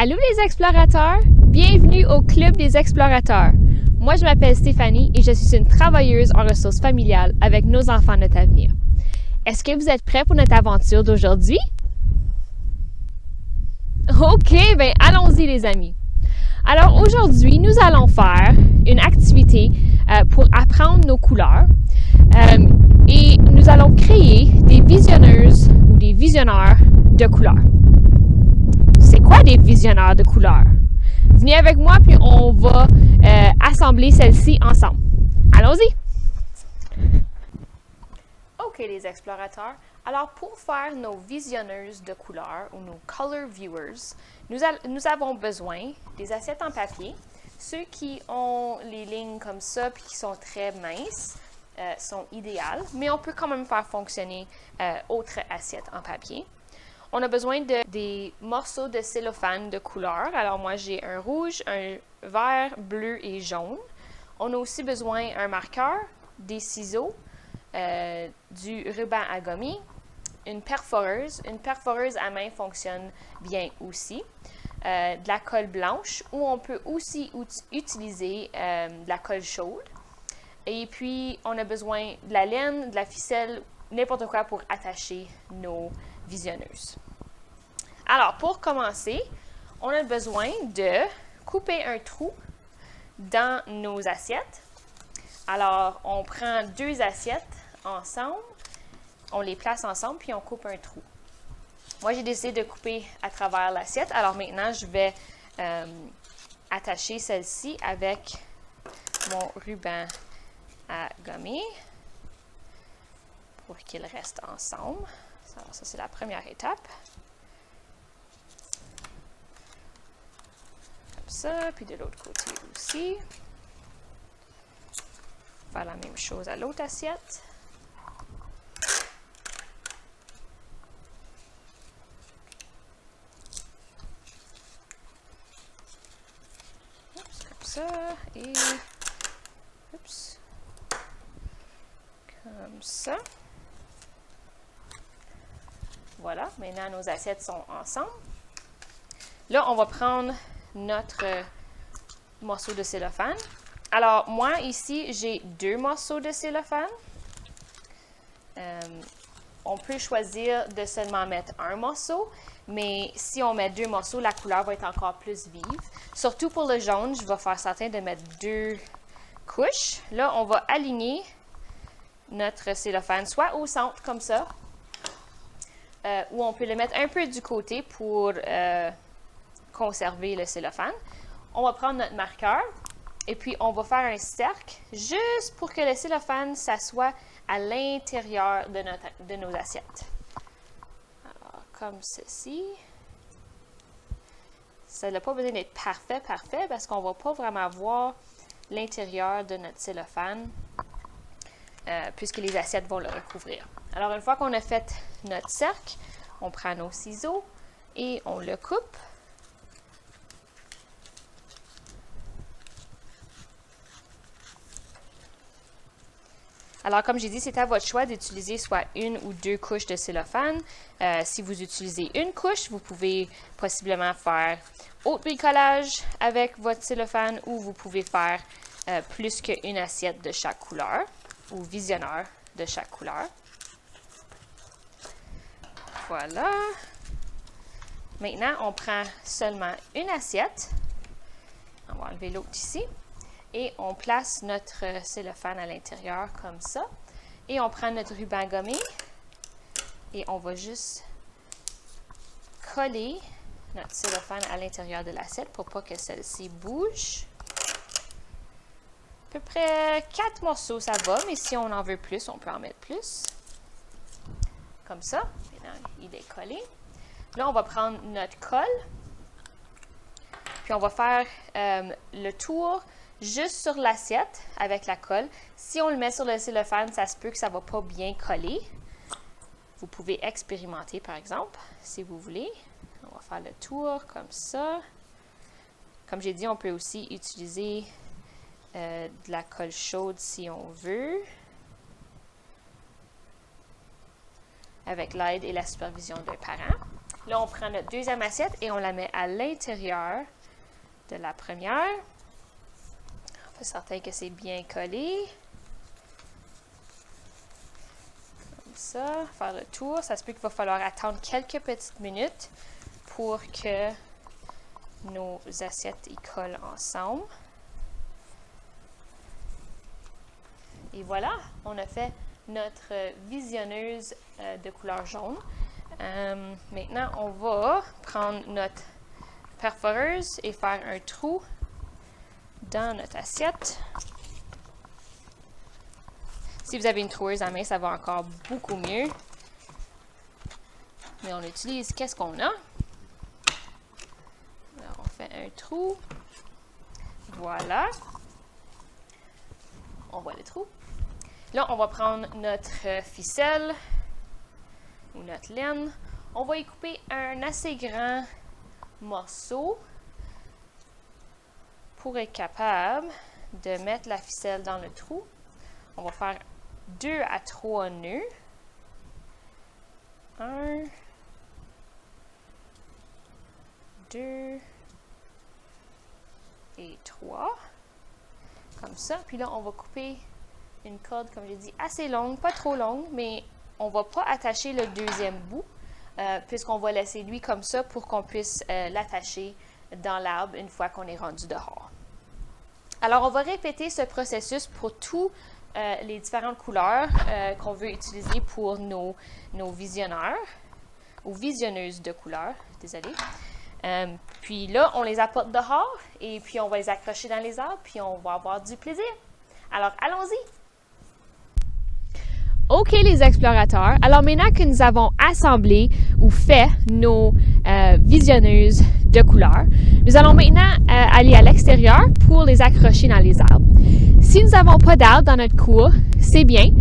Allô les explorateurs! Bienvenue au Club des explorateurs. Moi, je m'appelle Stéphanie et je suis une travailleuse en ressources familiales avec nos enfants Notre Avenir. Est-ce que vous êtes prêts pour notre aventure d'aujourd'hui? OK, bien allons-y les amis. Alors aujourd'hui, nous allons faire une activité pour apprendre nos couleurs et nous allons créer des visionneuses ou des visionneurs de couleurs. C'est quoi des visionneurs de couleurs? Venez avec moi puis on va assembler celles-ci ensemble. Allons-y! OK les explorateurs, alors pour faire nos visionneuses de couleurs ou nos color viewers, nous avons besoin des assiettes en papier. Ceux qui ont les lignes comme ça puis qui sont très minces sont idéales, mais on peut quand même faire fonctionner autres assiettes en papier. On a besoin des morceaux de cellophane de couleur. Alors moi, j'ai un rouge, un vert, bleu et jaune. On a aussi besoin d'un marqueur, des ciseaux, du ruban à gommer, une perforeuse. Une perforeuse à main fonctionne bien aussi. De la colle blanche ou on peut aussi utiliser de la colle chaude. Et puis, on a besoin de la laine, de la ficelle, n'importe quoi pour attacher nos visionneuses. Alors, pour commencer, on a besoin de couper un trou dans nos assiettes. Alors, on prend deux assiettes ensemble, on les place ensemble, puis on coupe un trou. Moi, j'ai décidé de couper à travers l'assiette. Alors maintenant, je vais attacher celle-ci avec mon ruban à gommer pour qu'ils restent ensemble. Alors, ça, c'est la première étape. Comme ça, puis de l'autre côté aussi. Faire la même chose à l'autre assiette. Oups, comme ça, et oups, comme ça. Voilà, maintenant nos assiettes sont ensemble. Là, on va prendre notre morceau de cellophane. Alors, moi, ici, j'ai deux morceaux de cellophane. On peut choisir de seulement mettre un morceau, mais si on met deux morceaux, la couleur va être encore plus vive. Surtout pour le jaune, je vais faire certain de mettre deux couches. Là, on va aligner notre cellophane soit au centre, comme ça, ou on peut le mettre un peu du côté pour conserver le cellophane. On va prendre notre marqueur et puis on va faire un cercle juste pour que le cellophane s'assoie à l'intérieur de nos assiettes. Alors, comme ceci. Ça n'a pas besoin d'être parfait parce qu'on ne va pas vraiment voir l'intérieur de notre cellophane puisque les assiettes vont le recouvrir. Alors, une fois qu'on a fait notre cercle, on prend nos ciseaux et on le coupe. Alors, comme j'ai dit, c'est à votre choix d'utiliser soit une ou deux couches de cellophane. Si vous utilisez une couche, vous pouvez possiblement faire autre bricolage avec votre cellophane ou vous pouvez faire plus qu'une assiette de chaque couleur ou visionneur de chaque couleur. Voilà. Maintenant, on prend seulement une assiette. On va enlever l'autre ici. Et on place notre cellophane à l'intérieur comme ça. Et on prend notre ruban à gommer. Et on va juste coller notre cellophane à l'intérieur de l'assiette pour pas que celle-ci bouge. À peu près 4 morceaux, ça va. Mais si on en veut plus, on peut en mettre plus. Comme ça. Maintenant, il est collé. Là, on va prendre notre colle. Puis on va faire le tour juste sur l'assiette avec la colle. Si on le met sur le cellophane, ça se peut que ça ne va pas bien coller. Vous pouvez expérimenter, par exemple, si vous voulez. On va faire le tour comme ça. Comme j'ai dit, on peut aussi utiliser de la colle chaude si on veut. Avec l'aide et la supervision d'un parent. Là, on prend notre deuxième assiette et on la met à l'intérieur de la première. On fait certain que c'est bien collé. Comme ça, faire le tour. Ça se peut qu'il va falloir attendre quelques petites minutes pour que nos assiettes y collent ensemble. Et voilà, on a fait notre visionneuse de couleur jaune. Maintenant, on va prendre notre perforeuse et faire un trou dans notre assiette. Si vous avez une troueuse à main, ça va encore beaucoup mieux. Mais on utilise qu'est-ce qu'on a. Alors, on fait un trou. Voilà. On voit le trou. Là, on va prendre notre ficelle ou notre laine. On va y couper un assez grand morceau pour être capable de mettre la ficelle dans le trou. On va faire 2 à 3 nœuds. 1, 2 et 3. Comme ça. Puis là, on va couper une corde, comme j'ai dit, assez longue, pas trop longue, mais on ne va pas attacher le deuxième bout, puisqu'on va laisser lui comme ça pour qu'on puisse l'attacher dans l'arbre une fois qu'on est rendu dehors. Alors, on va répéter ce processus pour tous les différentes couleurs qu'on veut utiliser pour nos visionneurs, ou visionneuses de couleurs, désolé. Puis là, on les apporte dehors, et puis on va les accrocher dans les arbres, puis on va avoir du plaisir. Alors, allons-y! OK, les explorateurs. Alors, maintenant que nous avons assemblé ou fait nos visionneuses de couleurs, nous allons maintenant aller à l'extérieur pour les accrocher dans les arbres. Si nous n'avons pas d'arbres dans notre cour, c'est bien.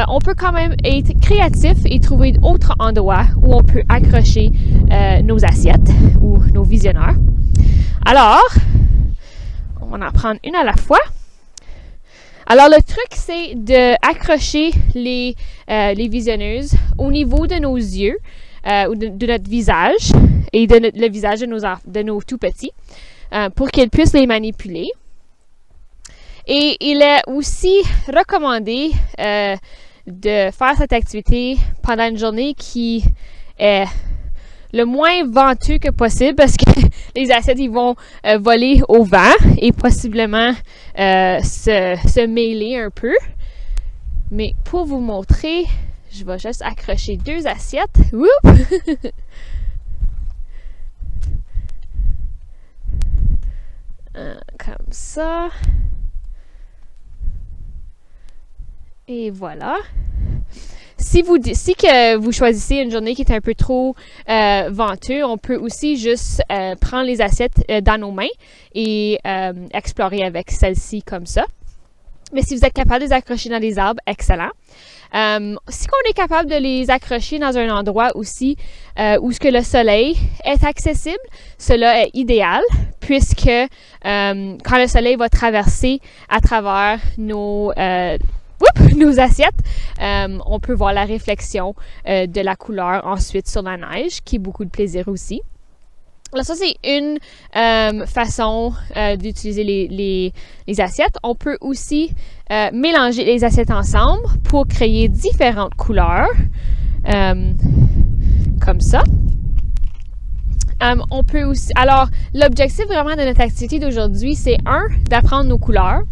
On peut quand même être créatif et trouver d'autres endroits où on peut accrocher nos assiettes ou nos visionneurs. Alors, on va en prendre une à la fois. Alors, le truc, c'est d'accrocher les visionneuses au niveau de nos yeux, ou de notre visage, et le visage de nos tout-petits, pour qu'ils puissent les manipuler. Et il est aussi recommandé de faire cette activité pendant une journée qui est le moins venteux que possible, parce que les assiettes ils vont voler au vent et possiblement se mêler un peu. Mais pour vous montrer, je vais juste accrocher 2 assiettes. Comme ça. Et voilà. Si que vous choisissez une journée qui est un peu trop venteuse, on peut aussi juste prendre les assiettes dans nos mains et explorer avec celles-ci comme ça. Mais si vous êtes capable de les accrocher dans les arbres, excellent. Si on est capable de les accrocher dans un endroit aussi où ce que le soleil est accessible, cela est idéal, puisque quand le soleil va traverser à travers nos assiettes, on peut voir la réflexion de la couleur ensuite sur la neige, qui est beaucoup de plaisir aussi. Alors ça, c'est une façon d'utiliser les assiettes. On peut aussi mélanger les assiettes ensemble pour créer différentes couleurs, comme ça. On peut aussi. Alors, l'objectif vraiment de notre activité d'aujourd'hui, c'est 1, d'apprendre nos couleurs.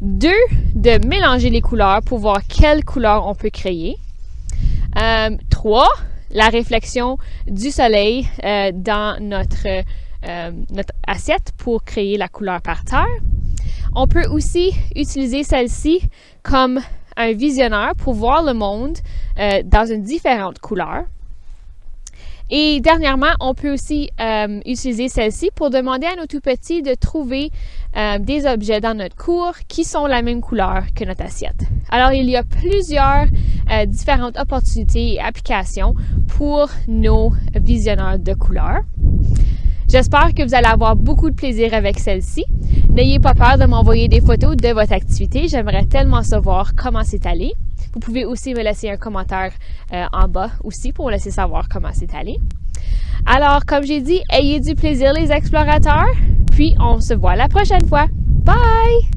2, de mélanger les couleurs pour voir quelles couleurs on peut créer. 3, la réflexion du soleil dans notre assiette pour créer la couleur par terre. On peut aussi utiliser celle-ci comme un visionneur pour voir le monde dans une différente couleur. Et dernièrement, on peut aussi utiliser celle-ci pour demander à nos tout-petits de trouver des objets dans notre cour qui sont la même couleur que notre assiette. Alors, il y a plusieurs différentes opportunités et applications pour nos visionneurs de couleurs. J'espère que vous allez avoir beaucoup de plaisir avec celle-ci. N'ayez pas peur de m'envoyer des photos de votre activité. J'aimerais tellement savoir comment c'est allé. Vous pouvez aussi me laisser un commentaire en bas aussi pour me laisser savoir comment c'est allé. Alors, comme j'ai dit, ayez du plaisir les explorateurs, puis on se voit la prochaine fois. Bye!